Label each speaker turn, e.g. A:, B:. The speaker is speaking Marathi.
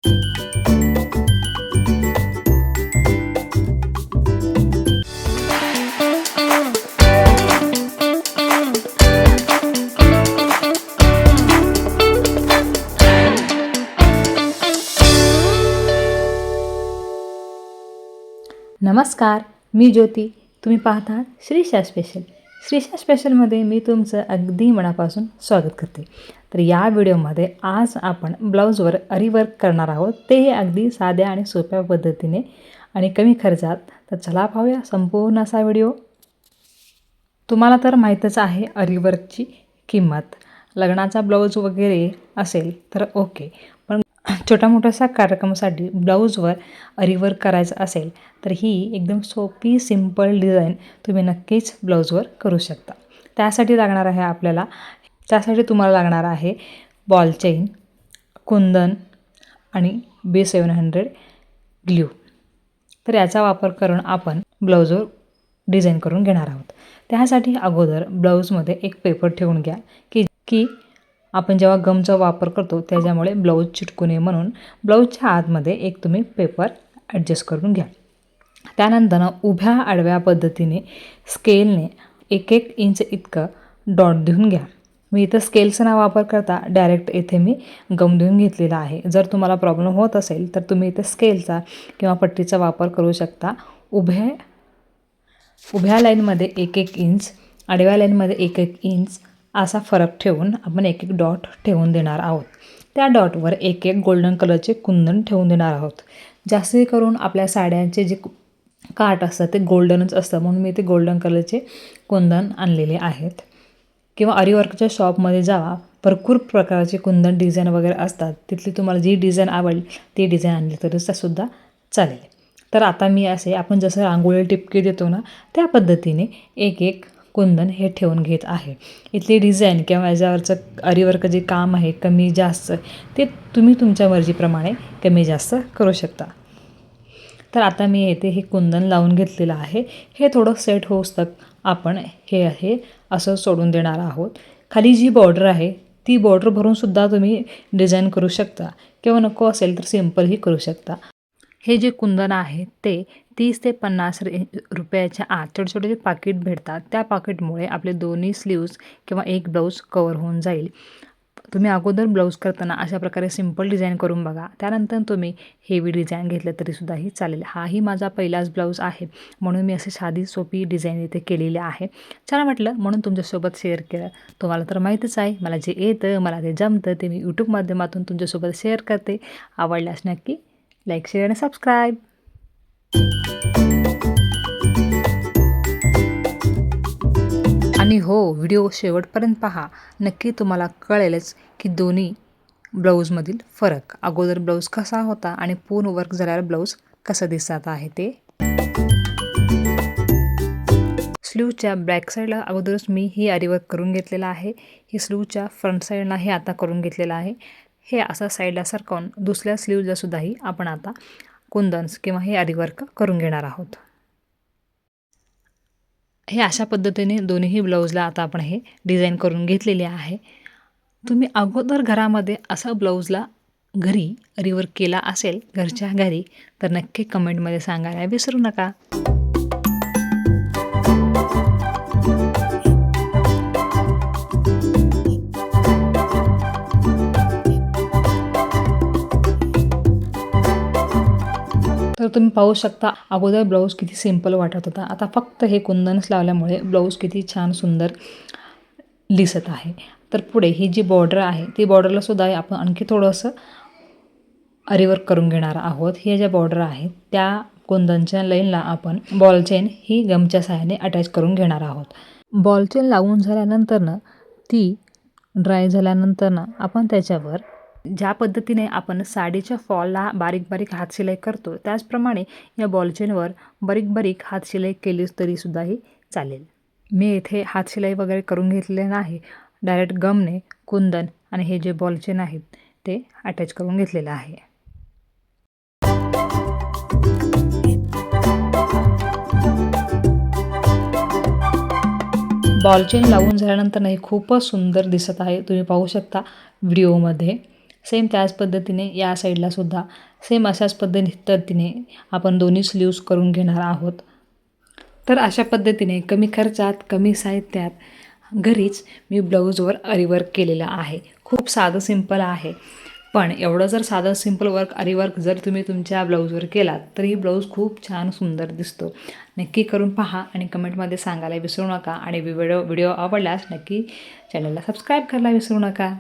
A: नमस्कार, मी ज्योती. तुम्ही पाहता श्रीशा स्पेशल. श्रीशा स्पेशलमध्ये मी तुमचं अगदी मनापासून स्वागत करते. तर या व्हिडिओमध्ये आज आपण ब्लाऊजवर आरीवर्क करणार आहोत, तेही अगदी साध्या आणि सोप्या पद्धतीने आणि कमी खर्चात. तर चला पाहूया संपूर्ण असा व्हिडिओ. तुम्हाला तर माहीतच आहे आरीवर्कची किंमत. लग्नाचा ब्लाऊज वगैरे असेल तर ओके, पण छोटा मोठासा कार्यक्रमासाठी ब्लाऊजवर आरीवर्क करायचं असेल तर ही एकदम सोपी सिंपल डिझाईन तुम्ही नक्कीच ब्लाऊजवर करू शकता. त्यासाठी तुम्हाला लागणार आहे बॉल चेन, कुंदन आणि B700 ग्ल्यू. तर याचा वापर करून आपण ब्लाऊजवर डिझाईन करून घेणार आहोत. त्यासाठी अगोदर ब्लाऊजमध्ये एक पेपर ठेवून घ्या की आपण जेव्हा गमचा वापर करतो त्याच्यामुळे ब्लाऊज चिटकू नये, म्हणून ब्लाऊजच्या आतमध्ये एक तुम्ही पेपर ॲडजस्ट करून घ्या. त्यानंतर उभ्या आडव्या पद्धतीने स्केलने 1-1 इंच इतकं डॉट देऊन घ्या. मी इथं स्केलचा ना वापर करता डायरेक्ट येथे मी गम देऊन घेतलेला आहे. जर तुम्हाला प्रॉब्लेम होत असेल तर तुम्ही इथे स्केलचा किंवा पट्टीचा वापर करू शकता. उभ्या लाईनमध्ये 1-1 इंच, आडव्या लाईनमध्ये 1-1 इंच असा फरक ठेवून आपण 1-1 डॉट ठेवून देणार आहोत. त्या डॉटवर 1-1 गोल्डन कलरचे कुंदन ठेवून देणार आहोत. जास्ती करून आपल्या साड्यांचे जे काठ असतं ते गोल्डनच असतं, म्हणून मी ते गोल्डन कलरचे कुंदन आणलेले आहेत. किंवा आरीवर्कच्या शॉपमध्ये जावा, भरपूर प्रकारचे कुंदन डिझाईन वगैरे असतात. तिथली तुम्हाला जी डिझाईन आवडेल ती डिझाईन आणली तरी सुद्धा चालेल. तर आता मी आपण जसं रांगोळी टिपके देतो ना, त्या पद्धतीने 1-1 कुंदन हे ठेवून घेत आहे. इथली डिझाईन किंवा याच्यावरचं आरीवर्क जे काम आहे कमी जास्त ते तुम्ही तुमच्या मर्जीप्रमाणे कमी जास्त करू शकता. तर आता मी येथे हे कुंदन लावून घेतलेलं आहे. हे थोडं सेट होऊस तक आपण हे असं सोडून देणार आहोत. खाली जी बॉर्डर आहे ती बॉर्डर भरूनसुद्धा तुम्ही डिझाईन करू शकता किंवा नको असेल तर सिम्पलही करू शकता. हे जे कुंदन आहे ते 30 ते 50 रुपयाच्या आत छोटे छोटे जे पाकिट भेटतात, त्या पाकिटमुळे आपले दोन्ही स्लीव्ज किंवा एक ब्लाऊज कवर होऊन जाईल. तुम्ही अगोदर ब्लाऊज करताना अशा प्रकारे सिंपल डिझाईन करून बघा. त्यानंतर तुम्ही हेवी डिझाईन घेतलं तरीसुद्धाही चालेल. हाही माझा पहिलाच ब्लाऊज आहे, म्हणून मी अशी साधी सोपी डिझाईन इथे केलेली आहे. छान वाटलं म्हणून तुमच्यासोबत शेअर केलं. तुम्हाला तर माहीतच आहे मला जे येतं, मला ते जमतं ते मी यूट्यूब माध्यमातून तुमच्यासोबत शेअर करते. आवडल्यास नक्की लाईक, शेअर आणि सबस्क्राईब. आणि हो, व्हिडिओ शेवटपर्यंत पहा. नक्की तुम्हाला कळेलच की दोन्ही ब्लाऊजमधील फरक. अगोदर ब्लाऊज कसा होता आणि पूर्ण वर्क झाल्यावर ब्लाऊज कसं दिसत आहे ते. स्लीवच्या बॅक साईडला अगोदरच मी ही आरीवर्क करून घेतलेलं आहे. ही स्लीवच्या फ्रंट साईडला हे आता करून घेतलेलं आहे. हे असा साईडला सरकवून दुसऱ्या स्लीवला सुद्धाही आपण आता कुंदन्स किंवा हे आरीवर्क करून घेणार आहोत. हे अशा पद्धतीने दोन्हीही ब्लाऊजला आता आपण हे डिझाईन करून घेतलेले आहे. तुम्ही अगोदर घरामध्ये असा ब्लाऊजला घरी आरीवर्क केला असेल घरच्या घरी तर नक्की कमेंटमध्ये सांगायला विसरू नका. तर तुम्ही पाहू शकता अगोदर ब्लाऊज किती सिंपल वाटत होता, आता फक्त हे कुंदन्स लावल्यामुळे ब्लाऊज किती छान सुंदर दिसत आहे. तर पुढे ही जी बॉर्डर आहे ती बॉर्डरला सुद्धा आपण आणखी थोडंसं आरीवर्क करून घेणार आहोत. हे ज्या बॉर्डर आहेत त्या कुंदनच्या लाईनला आपण बॉल चेन ही गमच्या सहाय्याने अटॅच करून घेणार आहोत. बॉल चेन लावून झाल्यानंतरनं ती ड्राय झाल्यानंतरनं आपण त्याच्यावर ज्या पद्धतीने आपण साडीच्या फॉलला बारीक बारीक हातशिलाई करतो त्याचप्रमाणे या बॉलचेनवर बारीक बारीक हातशिलाई केलीच तरीसुद्धाही चालेल. मी इथे हातशिलाई वगैरे करून घेतलेले नाही, डायरेक्ट गमने कुंदन आणि हे जे बॉलचेन आहेत ते अटॅच करून घेतलेलं आहे. बॉल चेन लावून झाल्यानंतर हे खूपच सुंदर दिसत आहे. तुम्ही पाहू शकता व्हिडिओमध्ये सेम त्याच पद्धतीने या साईडला सुद्धा सेम अशाच पद्धतीने आपण दोन्ही स्लीव्स करून घेणार आहोत. तर अशा पद्धतीने कमी खर्चात कमी साहित्यात घरीच मी ब्लाऊजवर आरीवर्क केलेलं आहे. खूप साधं सिंपल आहे, पण एवढं जर साधं सिंपल आरीवर्क जर तुम्ही तुमच्या ब्लाऊजवर केलात तर ही ब्लाऊज खूप छान सुंदर दिसतो. नक्की करून पहा आणि कमेंटमध्ये सांगायला विसरू नका. आणि व्हिडिओ आवडल्यास नक्की चॅनलला सबस्क्राईब करायला विसरू नका.